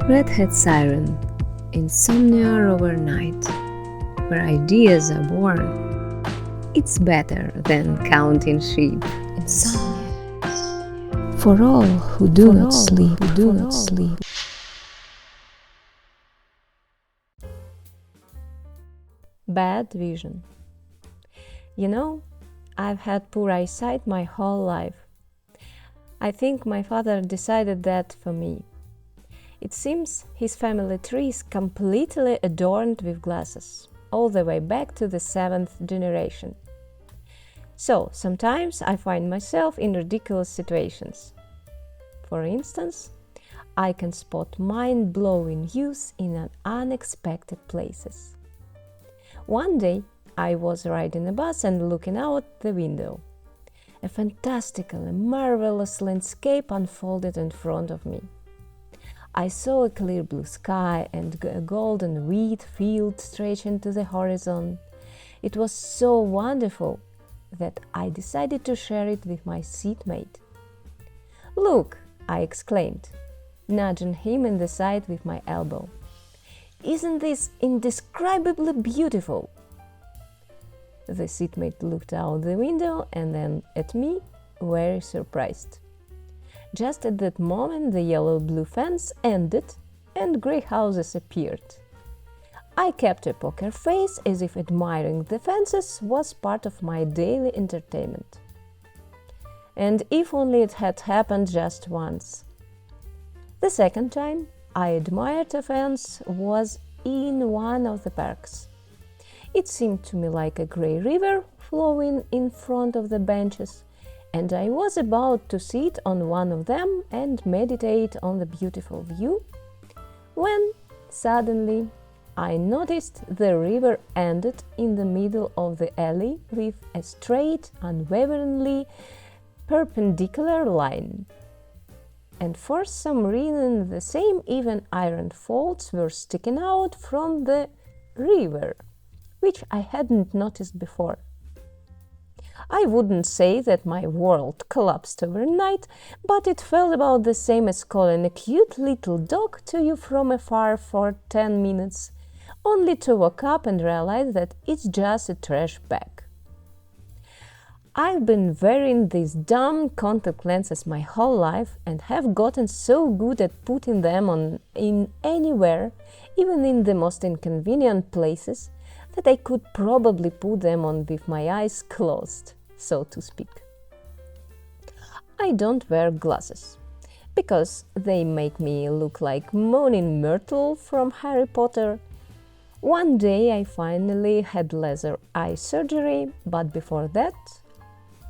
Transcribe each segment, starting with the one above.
Redhead Siren, Insomnia Overnight, where ideas are born. It's better than counting sheep. Insomnia. For all who do not sleep. Bad vision. You know, I've had poor eyesight my whole life. I think my father decided that for me. It seems his family tree is completely adorned with glasses, all the way back to the 7th generation. So, sometimes I find myself in ridiculous situations. For instance, I can spot mind-blowing views in unexpected places. One day, I was riding a bus and looking out the window. A fantastically marvelous landscape unfolded in front of me. I saw a clear blue sky and a golden wheat field stretching to the horizon. It was so wonderful that I decided to share it with my seatmate. "Look!" I exclaimed, nudging him in the side with my elbow. "Isn't this indescribably beautiful?" The seatmate looked out the window and then at me, very surprised. Just at that moment, the yellow-blue fence ended and grey houses appeared. I kept a poker face as if admiring the fences was part of my daily entertainment. And if only it had happened just once. The second time I admired a fence was in one of the parks. It seemed to me like a grey river flowing in front of the benches, and I was about to sit on one of them and meditate on the beautiful view, when suddenly I noticed the river ended in the middle of the alley with a straight, unwaveringly perpendicular line. And for some reason the same even iron folds were sticking out from the river, which I hadn't noticed before. I wouldn't say that my world collapsed overnight, but it felt about the same as calling a cute little dog to you from afar for 10 minutes, only to wake up and realize that it's just a trash bag. I've been wearing these dumb contact lenses my whole life and have gotten so good at putting them on in anywhere, even in the most inconvenient places, that I could probably put them on with my eyes closed, so to speak. I don't wear glasses, because they make me look like Moaning Myrtle from Harry Potter. One day I finally had laser eye surgery, but before that,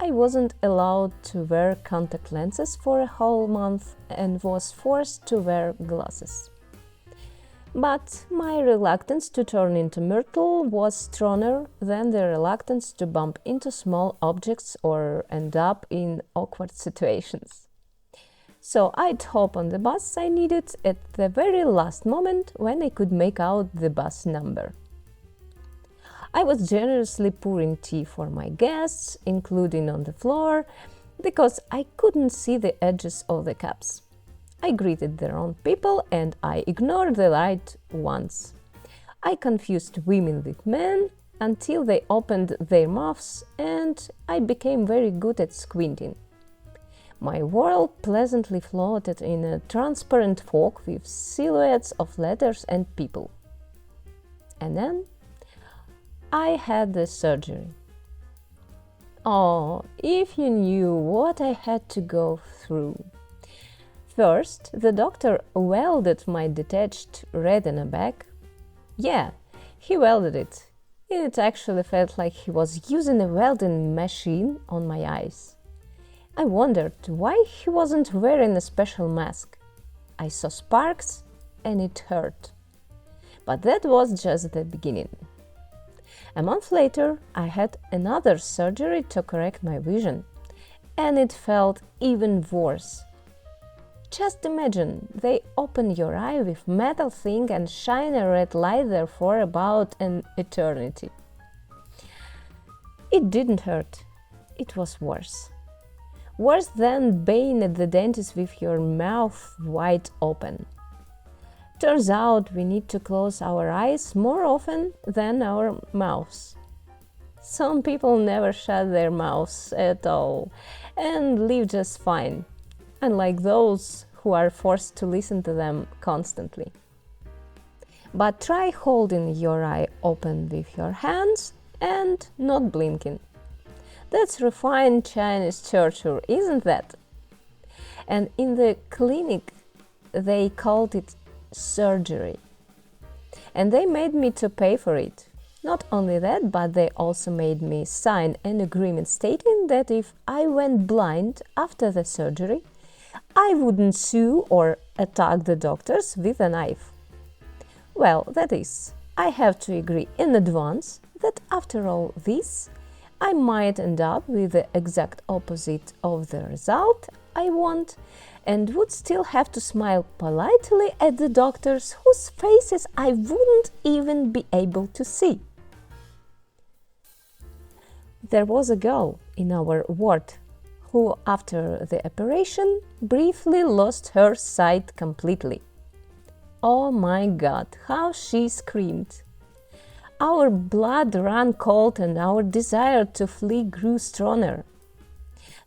I wasn't allowed to wear contact lenses for a whole month and was forced to wear glasses. But my reluctance to turn into Myrtle was stronger than the reluctance to bump into small objects or end up in awkward situations. So I'd hop on the bus I needed at the very last moment when I could make out the bus number. I was generously pouring tea for my guests, including on the floor, because I couldn't see the edges of the cups. I greeted the wrong people and I ignored the right ones. I confused women with men until they opened their mouths, and I became very good at squinting. My world pleasantly floated in a transparent fog with silhouettes of letters and people. And then I had the surgery. Oh, if you knew what I had to go through. First, the doctor welded my detached retina back. Yeah, he welded it. It actually felt like he was using a welding machine on my eyes. I wondered why he wasn't wearing a special mask. I saw sparks and it hurt. But that was just the beginning. A month later, I had another surgery to correct my vision, and it felt even worse. Just imagine, they open your eye with metal thing and shine a red light there for about an eternity. It didn't hurt. It was worse. Worse than being at the dentist with your mouth wide open. Turns out we need to close our eyes more often than our mouths. Some people never shut their mouths at all and live just fine, unlike those who are forced to listen to them constantly. But try holding your eye open with your hands and not blinking. That's refined Chinese torture, isn't that? And in the clinic, they called it surgery. And they made me to pay for it. Not only that, but they also made me sign an agreement stating that if I went blind after the surgery, I wouldn't sue or attack the doctors with a knife. Well, that is, I have to agree in advance that after all this, I might end up with the exact opposite of the result I want and would still have to smile politely at the doctors whose faces I wouldn't even be able to see. There was a girl in our ward who, after the operation, briefly lost her sight completely. Oh my God, how she screamed! Our blood ran cold and our desire to flee grew stronger.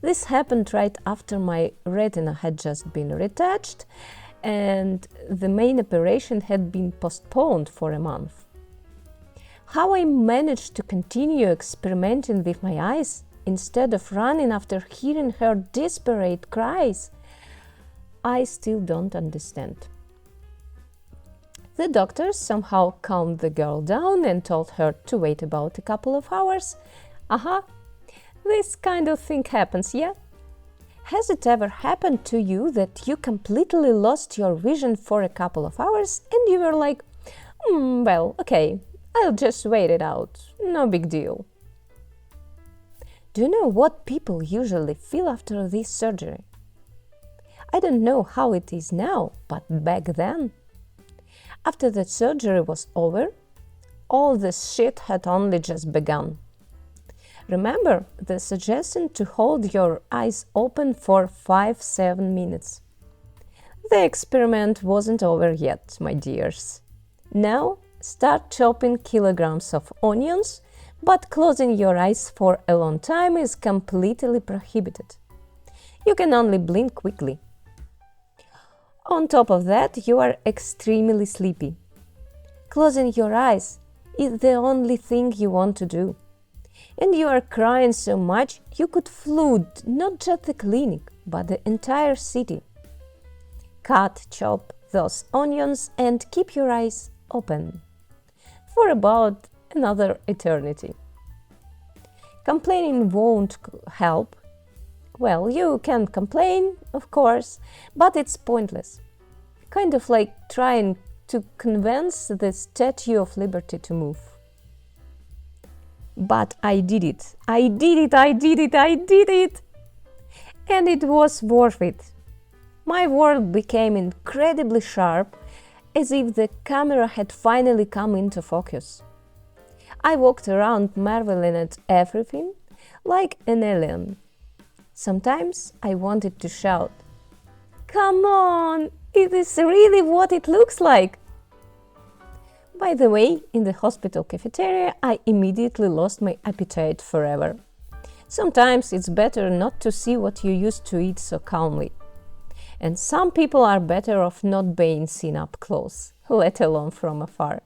This happened right after my retina had just been retouched and the main operation had been postponed for a month. How I managed to continue experimenting with my eyes instead of running after hearing her desperate cries, I still don't understand. The doctors somehow calmed the girl down and told her to wait about a couple of hours. This kind of thing happens, yeah? Has it ever happened to you that you completely lost your vision for a couple of hours and you were like, well, okay, I'll just wait it out, no big deal? Do you know what people usually feel after this surgery? I don't know how it is now, but back then, after the surgery was over, all this shit had only just begun. Remember the suggestion to hold your eyes open for 5-7 minutes. The experiment wasn't over yet, my dears. Now start chopping kilograms of onions, but closing your eyes for a long time is completely prohibited. You can only blink quickly. On top of that, you are extremely sleepy. Closing your eyes is the only thing you want to do. And you are crying so much you could flood not just the clinic, but the entire city. Chop those onions and keep your eyes open for about another eternity. Complaining won't help. Well, you can complain, of course, but it's pointless. Kind of like trying to convince the Statue of Liberty to move. But I did it. I did it! And it was worth it. My world became incredibly sharp, as if the camera had finally come into focus. I walked around marveling at everything, like an alien. Sometimes I wanted to shout, "Come on, it is really what it looks like!" By the way, in the hospital cafeteria, I immediately lost my appetite forever. Sometimes it's better not to see what you used to eat so calmly. And some people are better off not being seen up close, let alone from afar.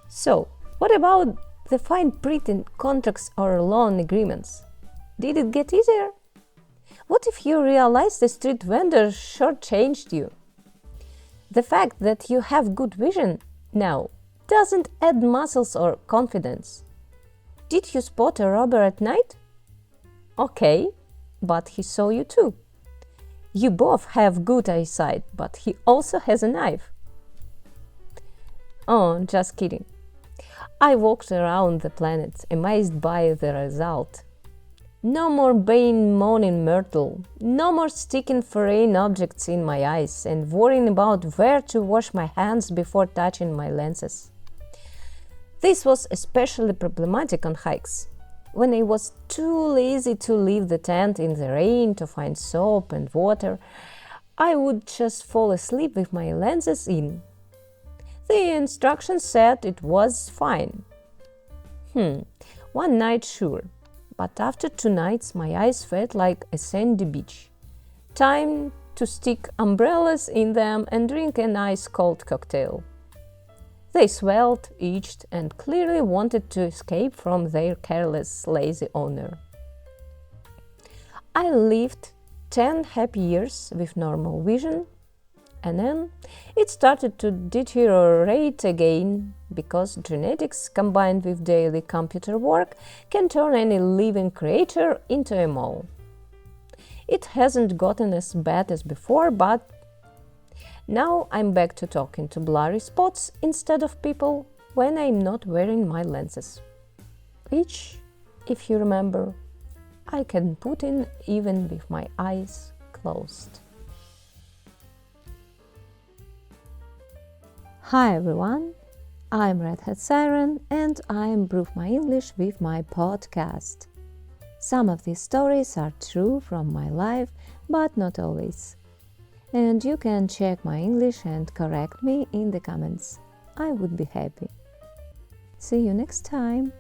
So, what about the fine print in contracts or loan agreements? Did it get easier? What if you realized the street vendor shortchanged you? The fact that you have good vision now doesn't add muscles or confidence. Did you spot a robber at night? Okay, but he saw you too. You both have good eyesight, but he also has a knife. Oh, just kidding. I walked around the planet, amazed by the result. No more being Moaning Myrtle, no more sticking foreign objects in my eyes and worrying about where to wash my hands before touching my lenses. This was especially problematic on hikes, when I was too lazy to leave the tent in the rain to find soap and water. I would just fall asleep with my lenses in. The instructions said it was fine. One night sure, but after 2 nights my eyes felt like a sandy beach. Time to stick umbrellas in them and drink an ice-cold cocktail. They swelled, itched, and clearly wanted to escape from their careless, lazy owner. I lived 10 happy years with normal vision, and then it started to deteriorate again because genetics combined with daily computer work can turn any living creature into a mole. It hasn't gotten as bad as before, but now I'm back to talking to blurry spots instead of people when I'm not wearing my lenses, which, if you remember, I can put in even with my eyes closed. Hi everyone, I'm Red Hat Siren and I improve my English with my podcast. Some of these stories are true from my life, but not always. And you can check my English and correct me in the comments. I would be happy. See you next time.